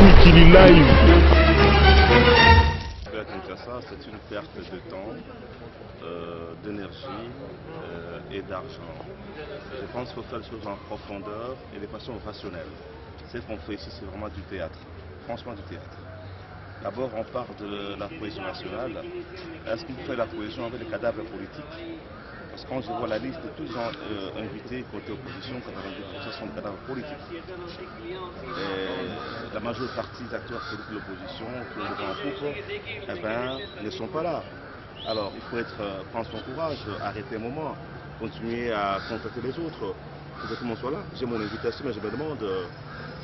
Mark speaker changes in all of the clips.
Speaker 1: Mikili Live.
Speaker 2: Kinshasa, c'est une perte de temps, d'énergie et d'argent. Je pense qu'il faut faire les choses en profondeur et de façon rationnelle. Ce qu'on fait ici, c'est vraiment du théâtre, franchement du théâtre. D'abord, on parle de la cohésion nationale. Est-ce qu'on fait la cohésion avec les cadavres politiques? Parce que quand je vois la liste de tous les gens invités côté opposition, 92% sont des cadavres politiques. Et la majeure partie des acteurs politiques de l'opposition qui ont le vent en poupe, ne sont pas là. Alors il faut prendre son courage, arrêter un moment, continuer à contacter les autres pour que tout le monde soit là. J'ai mon invitation, mais je me demande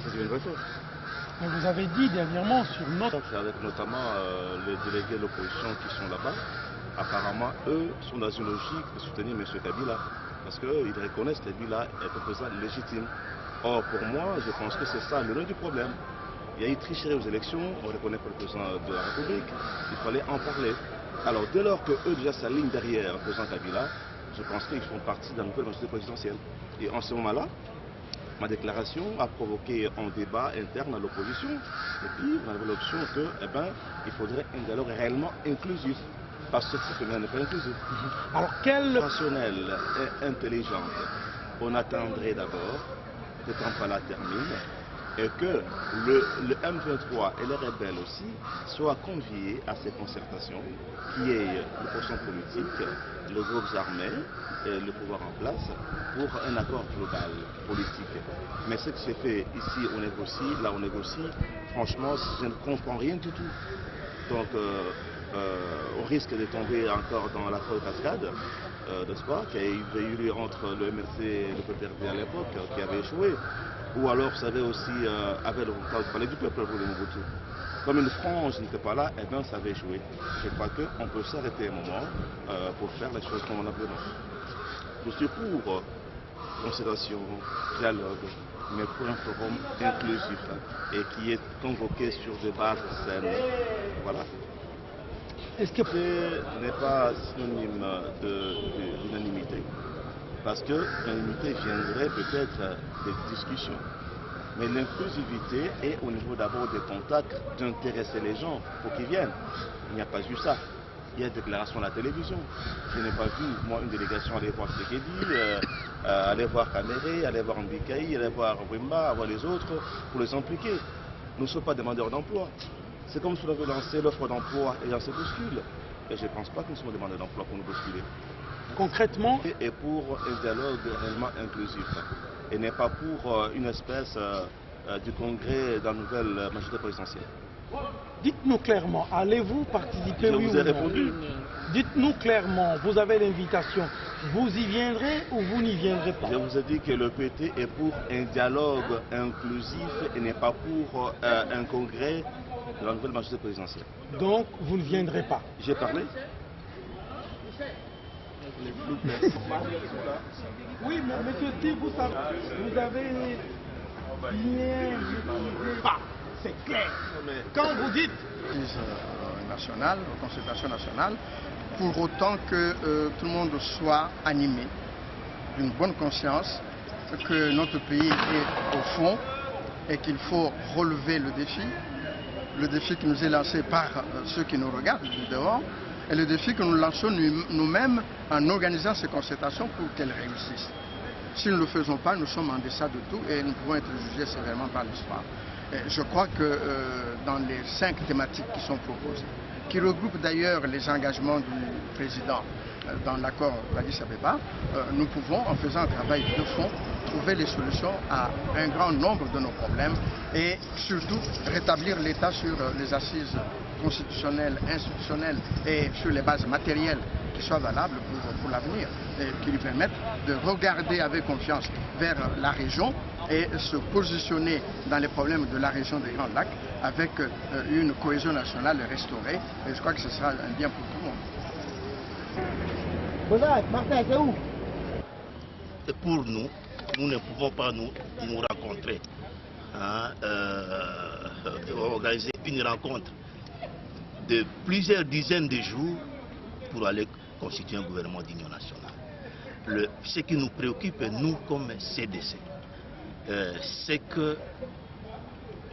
Speaker 2: si je viendrai faire.
Speaker 3: Mais vous avez dit dernièrement sur notre...
Speaker 2: Avec notamment les délégués de l'opposition qui sont là-bas. Apparemment, eux sont dans une logique de soutenir M. Kabila, parce qu'ils reconnaissent que Kabila est un président légitime. Or, pour moi, je pense que c'est ça le nœud du problème. Il y a eu tricherie aux élections, on reconnaît pas le président de la République, il fallait en parler. Alors, dès lors qu'eux déjà s'alignent derrière le président Kabila, je pense qu'ils font partie de la nouvelle majorité présidentielle. Et en ce moment-là, ma déclaration a provoqué un débat interne à l'opposition. Et puis, on avait l'option que, il faudrait un dialogue réellement inclusif. Parce que ce n'est pas inclusif.
Speaker 3: Alors, quelle...
Speaker 2: Rationnelle et intelligente, on attendrait d'abord que Kampala termine et que le M23 et les rebelles aussi soient conviés à ces concertations, qui est l'opposition politique, les groupes armés et le pouvoir en place pour un accord global politique. Mais ce qui s'est fait ici, on négocie, là on négocie, franchement, je ne comprends rien du tout. Donc, au risque de tomber encore dans la folle cascade, n'est-ce pas, qui a eu lieu entre le MRC et le PPRD à l'époque, qui avait échoué. Ou alors, vous savez aussi, avec le palais du peuple pour le Mobutu. Comme une frange n'était pas là, ça avait échoué. Je crois qu'on peut s'arrêter un moment pour faire les choses comme on a besoin. Je suis pour considération, dialogue, mais pour un forum inclusif et qui est convoqué sur des bases saines. Voilà. Est-ce que ce n'est pas synonyme d'unanimité? Parce que l'unanimité viendrait peut-être des discussions. Mais l'inclusivité est au niveau d'abord des contacts, d'intéresser les gens pour qu'ils viennent. Il n'y a pas vu ça. Il y a une déclaration à la télévision. Je n'ai pas vu, moi, une délégation aller voir Sekedi, aller voir Kamere, aller voir Mbikaï, aller voir Wimba, voir les autres, pour les impliquer. Nous ne sommes pas demandeurs d'emploi. C'est comme si on avait lancé l'offre d'emploi et on se bouscule. Et je ne pense pas que nous sommes demandeurs d'emploi pour nous bousculer.
Speaker 3: Concrètement?
Speaker 2: Et pour un dialogue réellement inclusif. Et n'est pas pour une espèce du congrès dans la nouvelle majorité présidentielle.
Speaker 3: Dites-nous clairement, allez-vous participer?
Speaker 2: Je vous ai répondu.
Speaker 3: Dites-nous clairement, vous avez l'invitation, vous y viendrez ou vous n'y viendrez pas?
Speaker 2: Je vous ai dit que le PT est pour un dialogue inclusif et n'est pas pour un congrès de la nouvelle majorité présidentielle.
Speaker 3: Donc, vous ne viendrez pas?
Speaker 2: J'ai parlé.
Speaker 3: Oui, mais monsieur, si vous avez bien pas, c'est clair. Quand vous dites
Speaker 4: nationale, consultation nationale, pour autant que tout le monde soit animé d'une bonne conscience que notre pays est au fond et qu'il faut relever le défi qui nous est lancé par ceux qui nous regardent du dehors, et le défi que nous lançons nous-mêmes en organisant ces concertations pour qu'elles réussissent. Si nous ne le faisons pas, nous sommes en deçà de tout et nous pouvons être jugés sévèrement par l'histoire. Je crois que dans les 5 thématiques qui sont proposées, qui regroupent d'ailleurs les engagements du président dans l'accord d'Addis Abeba, nous pouvons, en faisant un travail de fond, trouver les solutions à un grand nombre de nos problèmes et surtout rétablir l'État sur les assises constitutionnelles, institutionnelles et sur les bases matérielles qui soient valables pour l'avenir et qui lui permettent de regarder avec confiance vers la région et se positionner dans les problèmes de la région des Grands Lacs avec une cohésion nationale restaurée. Et je crois que ce sera un bien pour tout le monde.
Speaker 3: Martin, c'est où?
Speaker 5: Et pour nous, nous ne pouvons pas nous rencontrer, organiser une rencontre de plusieurs dizaines de jours pour aller constituer un gouvernement d'union nationale. Ce qui nous préoccupe, nous, comme CDC, c'est que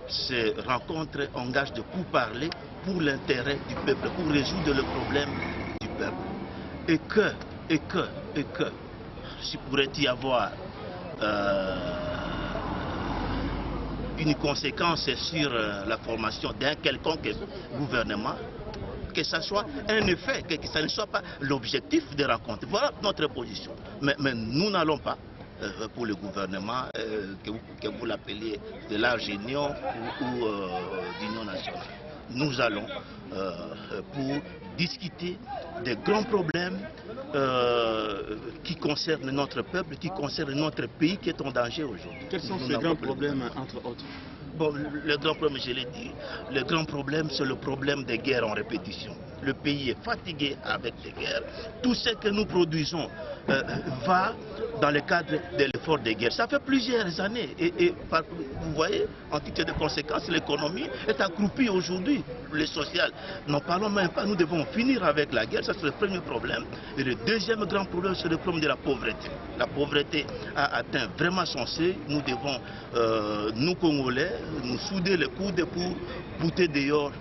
Speaker 5: ces rencontres engagent de pourparlers pour l'intérêt du peuple, pour résoudre le problème du peuple. Et que, s'il pourrait y avoir une conséquence sur la formation d'un quelconque gouvernement, que ce soit un effet, que ce ne soit pas l'objectif des rencontres. Voilà notre position. Mais nous n'allons pas pour le gouvernement, que vous l'appeliez de large union ou d'union nationale. Nous allons pour discuter des grands problèmes qui concernent notre peuple, qui concernent notre pays qui est en danger aujourd'hui.
Speaker 3: Quels sont ces grands problèmes, entre autres?
Speaker 5: Bon, le grand problème, je l'ai dit, le grand problème, c'est le problème des guerres en répétition. Le pays est fatigué avec les guerres. Tout ce que nous produisons va dans le cadre de l'effort des guerres. Ça fait plusieurs années. Et vous voyez, en titre de conséquences, l'économie est accroupie aujourd'hui, le social. N'en parlons même pas, nous devons finir avec la guerre, ça c'est le premier problème. Et le deuxième grand problème, c'est le problème de la pauvreté. La pauvreté a atteint vraiment son seuil. Nous devons, nous Congolais, nous souder les coudes pour bouter dehors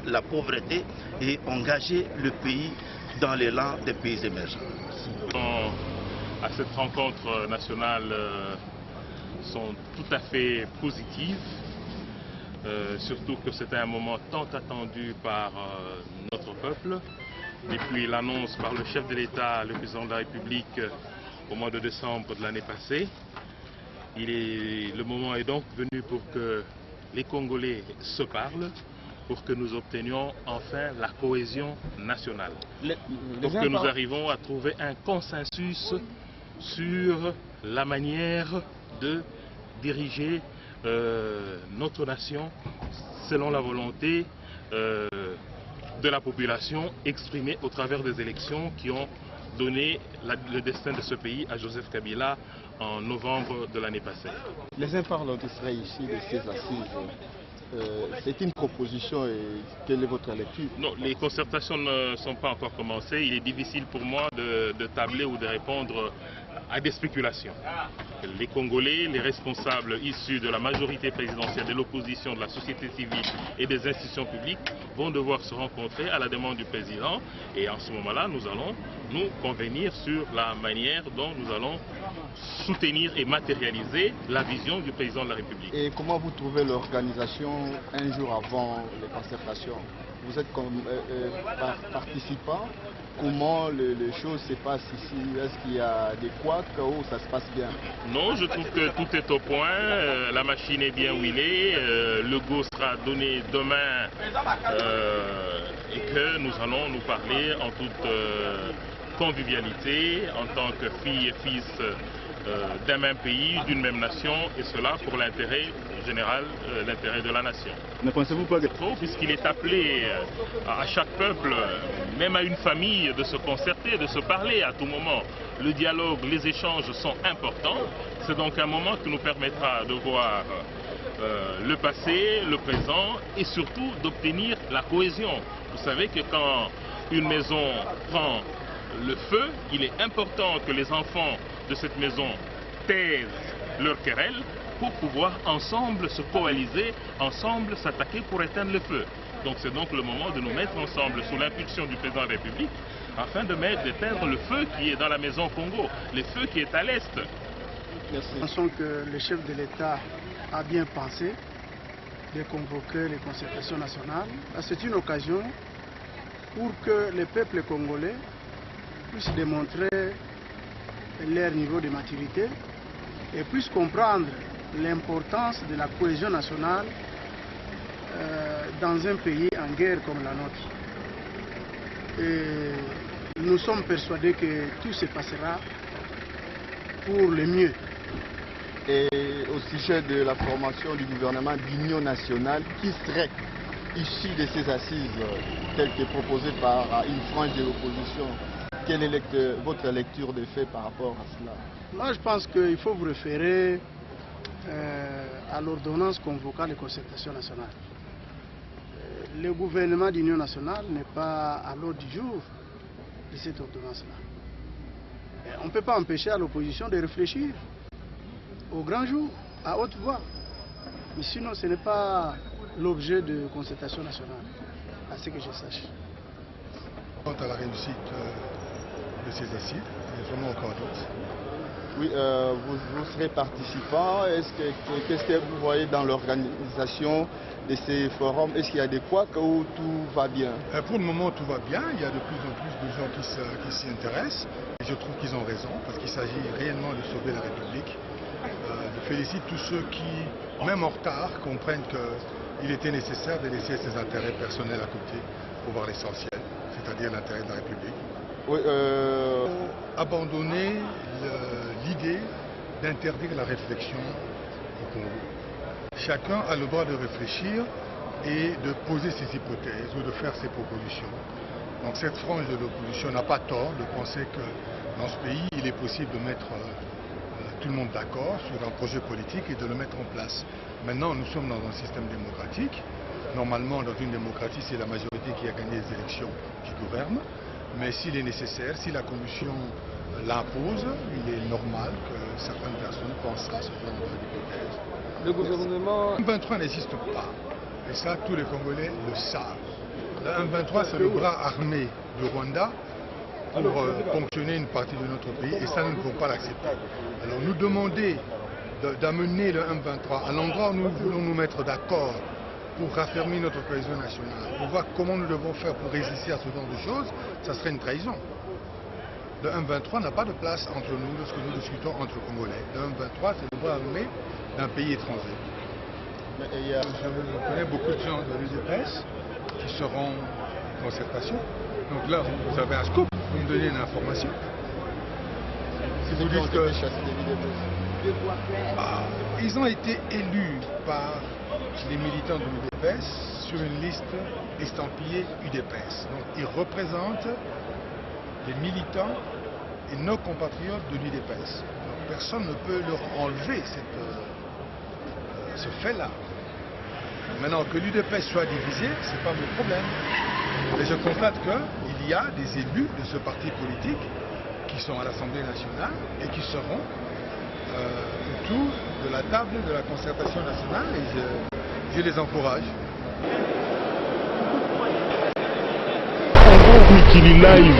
Speaker 5: la pauvreté et engager le pays dans l'élan des pays émergents.
Speaker 1: À cette rencontre nationale sont tout à fait positives, surtout que c'est un moment tant attendu par notre peuple. Depuis l'annonce par le chef de l'État, le président de la République, au mois de décembre de l'année passée, le moment est donc venu pour que les Congolais se parlent, pour que nous obtenions enfin la cohésion nationale. Pour que nous arrivons à trouver un consensus sur la manière de diriger notre nation selon la volonté de la population exprimée au travers des élections qui ont donné le destin de ce pays à Joseph Kabila en novembre de l'année passée.
Speaker 4: Les uns parlent d'Israël ici de ces assises. C'est une proposition et quelle est votre lecture?
Speaker 1: Non, les concertations ne sont pas encore commencées. Il est difficile pour moi de tabler ou de répondre à des spéculations. Les Congolais, les responsables issus de la majorité présidentielle, de l'opposition, de la société civile et des institutions publiques vont devoir se rencontrer à la demande du président et en ce moment-là, nous allons nous convenir sur la manière dont nous allons soutenir et matérialiser la vision du président de la République.
Speaker 4: Et comment vous trouvez l'organisation un jour avant les concertations? Vous êtes comme participant. Comment les choses se passent ici? Est-ce qu'il y a des couacs ou ça se passe bien?
Speaker 1: Non, je trouve que tout est au point. La machine est bien huilée. Le go sera donné demain et que nous allons nous parler en toute convivialité, en tant que filles et fils d'un même pays, d'une même nation, et cela pour l'intérêt général, l'intérêt de la nation.
Speaker 3: Ne pensez-vous pas que...
Speaker 1: Puisqu'il est appelé à chaque peuple, même à une famille, de se concerter, de se parler à tout moment. Le dialogue, les échanges sont importants. C'est donc un moment qui nous permettra de voir le passé, le présent et surtout d'obtenir la cohésion. Vous savez que quand une maison prend le feu, il est important que les enfants de cette maison taisent leurs querelles pour pouvoir ensemble se coaliser, ensemble s'attaquer pour éteindre le feu. Donc c'est donc le moment de nous mettre ensemble sous l'impulsion du président de la République afin d'éteindre le feu qui est dans la maison Congo, le feu qui est à l'est.
Speaker 4: Merci.
Speaker 6: Nous pensons que le chef de l'État a bien pensé de convoquer les concertations nationales. C'est une occasion pour que les peuples congolais puissent démontrer leur niveau de maturité et puissent comprendre l'importance de la cohésion nationale dans un pays en guerre comme la nôtre. Et nous sommes persuadés que tout se passera pour le mieux.
Speaker 4: Et au sujet de la formation du gouvernement d'union nationale, qui serait issu de ces assises telles que proposées par une frange de l'opposition, quelle est votre lecture des faits par rapport à cela?
Speaker 6: Moi, je pense qu'il faut vous référer à l'ordonnance convoquant les concertations nationales. Le gouvernement d'union nationale n'est pas à l'ordre du jour de cette ordonnance-là. On ne peut pas empêcher à l'opposition de réfléchir au grand jour, à haute voix. Mais sinon, ce n'est pas l'objet de concertation nationale, à ce que je sache.
Speaker 7: Quant à la réussite de ces assises, il y a vraiment encore d'autres.
Speaker 2: Oui, vous serez participant. Qu'est-ce que vous voyez dans l'organisation de ces forums? Est-ce qu'il y a des couacs ou tout va bien?
Speaker 7: Pour le moment, tout va bien. Il y a de plus en plus de gens qui s'y intéressent. Et je trouve qu'ils ont raison, parce qu'il s'agit réellement de sauver la République. Je félicite tous ceux qui, même en retard, comprennent qu'il était nécessaire de laisser ses intérêts personnels à côté pour voir l'essentiel, c'est-à-dire l'intérêt de la République.
Speaker 2: Oui,
Speaker 7: abandonner l'idée d'interdire la réflexion au Congo. Chacun a le droit de réfléchir et de poser ses hypothèses ou de faire ses propositions. Donc cette frange de l'opposition n'a pas tort de penser que dans ce pays, il est possible de mettre tout le monde d'accord sur un projet politique et de le mettre en place. Maintenant, nous sommes dans un système démocratique. Normalement, dans une démocratie, c'est la majorité qui a gagné les élections qui gouverne. Mais s'il est nécessaire, si la Commission l'impose, il est normal que certaines personnes pensent à ce genre d'hypothèse.
Speaker 3: Le gouvernement...
Speaker 7: Le M23 n'existe pas. Et ça, tous les Congolais le savent. Le M23, c'est le bras armé du Rwanda pour ponctionner une partie de notre pays. Et ça, nous ne pouvons pas l'accepter. Alors nous demander d'amener le M23 à l'endroit où nous voulons nous mettre d'accord pour raffermir notre cohésion nationale, pour voir comment nous devons faire pour résister à ce genre de choses, ça serait une trahison. Le M23 n'a pas de place entre nous lorsque nous discutons entre Congolais. Le M23, c'est le bras armé d'un pays étranger. Je connais beaucoup de gens de l'UDPS qui seront en concertation. Donc là, vous avez un scoop, vous me donnez une information. Si vous dites que... ils ont été élus par les militants de l'UDPS sur une liste estampillée UDPS. Donc ils représentent les militants et nos compatriotes de l'UDPS. Personne ne peut leur enlever ce fait-là. Maintenant que l'UDPS soit divisé, ce n'est pas mon problème. Mais je constate qu'il y a des élus de ce parti politique qui sont à l'Assemblée nationale et qui seront autour de la table de la concertation nationale et je les encourage.
Speaker 8: Congo Weekly Live.